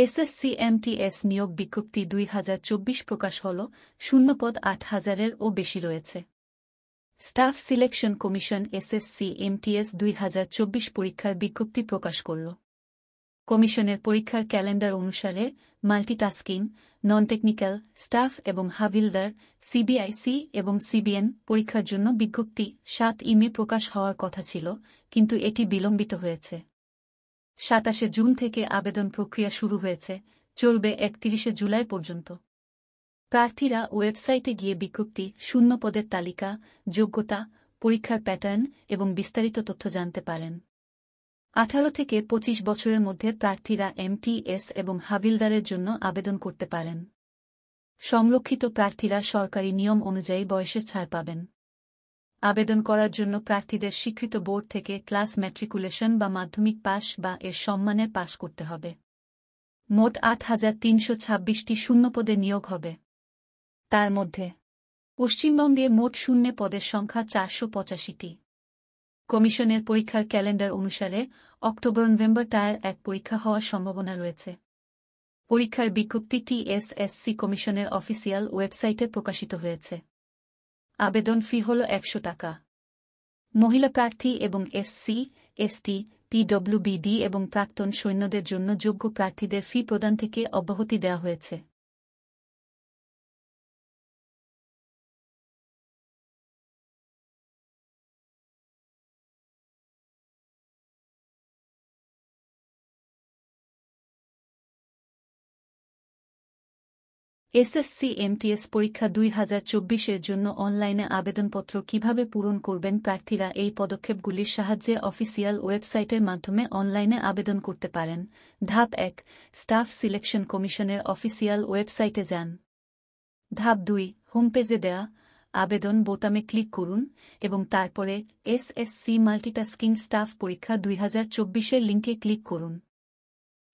SSC MTS নিয়োগ বিজ্ঞপ্তি 2024 প্রকাশ হল। শূন্যপদ 8,000-এরও বেশি রয়েছে। Staff selection commission SSC MTS 2024 পরীক্ষার বিজ্ঞপ্তি প্রকাশ করল। কমিশনের পরীক্ষার ক্যালেন্ডার অনুসারে মাল্টিটাস্কিং, নন টেকনিক্যাল, স্টাফ এবং হাভিলদার, সিবিআইসি এবং সিবিএন পরীক্ষার জন্য বিজ্ঞপ্তি 7 মে প্রকাশ হওয়ার কথা ছিল, কিন্তু এটি বিলম্বিত হয়েছে। 27 জুন থেকে আবেদন প্রক্রিয়া শুরু হয়েছে, চলবে 31 জুলাই পর্যন্ত। প্রার্থীরা ওয়েবসাইটে গিয়ে বিজ্ঞপ্তি, শূন্যপদের তালিকা, যোগ্যতা, পরীক্ষার প্যাটার্ন এবং বিস্তারিত তথ্য জানতে পারেন। 18 থেকে 25 বছরের মধ্যে প্রার্থীরা এমটিএস এবং হাভিলদারের জন্য আবেদন করতে পারেন। সংরক্ষিত প্রার্থীরা সরকারি নিয়ম অনুযায়ী বয়সের ছাড় পাবেন। আবেদন করার জন্য প্রার্থীদের স্বীকৃত বোর্ড থেকে ক্লাস ম্যাট্রিকুলেশন বা মাধ্যমিক পাস বা এর সম্মানের পাস করতে হবে। মোট 8,326টি শূন্যপদে নিয়োগ হবে। তার মধ্যে পশ্চিমবঙ্গে মোট শূন্য পদের সংখ্যা 485টি। কমিশনের পরীক্ষার ক্যালেন্ডার অনুসারে অক্টোবর-নভেম্বর টায়ার 1 পরীক্ষা হওয়ার সম্ভাবনা রয়েছে। পরীক্ষার বিজ্ঞপ্তিটি এসএসসি কমিশনের অফিসিয়াল ওয়েবসাইটে প্রকাশিত হয়েছে। আবেদন ফি হল 100 টাকা। মহিলা প্রার্থী এবং এসসি, এসটি, পিডব্লিউবিডি এবং প্রাক্তন সৈন্যদের জন্য যোগ্য প্রার্থীদের ফি প্রদান থেকে অব্যাহতি দেওয়া হয়েছে। এসএসসি এমটিএস পরীক্ষা 2024-এর জন্য অনলাইনে আবেদনপত্র কিভাবে পূরণ করবেন প্রার্থীরা এই পদক্ষেপগুলির সাহায্যে অফিসিয়াল ওয়েবসাইটের মাধ্যমে অনলাইনে আবেদন করতে পারেন। ধাপ 1, স্টাফ সিলেকশন কমিশনের অফিসিয়াল ওয়েবসাইটে যান। ধাপ 2, হোমপেজে দেয়া আবেদন বোতামে ক্লিক করুন এবং তারপরে এসএসসি মাল্টিটাস্কিং স্টাফ পরীক্ষা 2024-এর লিঙ্কে ক্লিক করুন।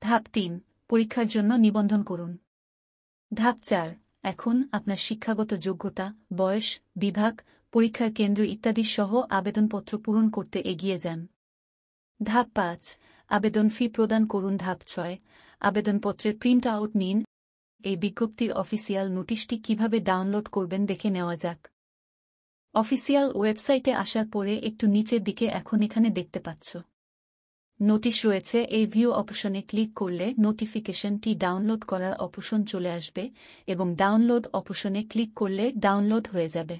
ধাপ 3, পরীক্ষার জন্য নিবন্ধন করুন। ধাপ 4, এখন আপনার শিক্ষাগত যোগ্যতা, বয়স, বিভাগ, পরীক্ষার কেন্দ্র ইত্যাদি সহ আবেদনপত্র পূরণ করতে এগিয়ে যান। ধাপ 5, আবেদন ফি প্রদান করুন। ধাপ 6, আবেদনপত্রের প্রিন্ট আউট নিন। এই বিজ্ঞপ্তির অফিসিয়াল নোটিশটি কিভাবে ডাউনলোড করবেন দেখে নেওয়া যাক। অফিসিয়াল ওয়েবসাইটে আসার পরে একটু নিচের দিকে এখন এখানে দেখতে পাচ্ছ নোটিশ রয়েছে। এই ভিউ অপশনে ক্লিক করলে নোটিফিকেশনটি ডাউনলোড করার অপশন চলে আসবে এবং ডাউনলোড অপশনে ক্লিক করলে ডাউনলোড হয়ে যাবে।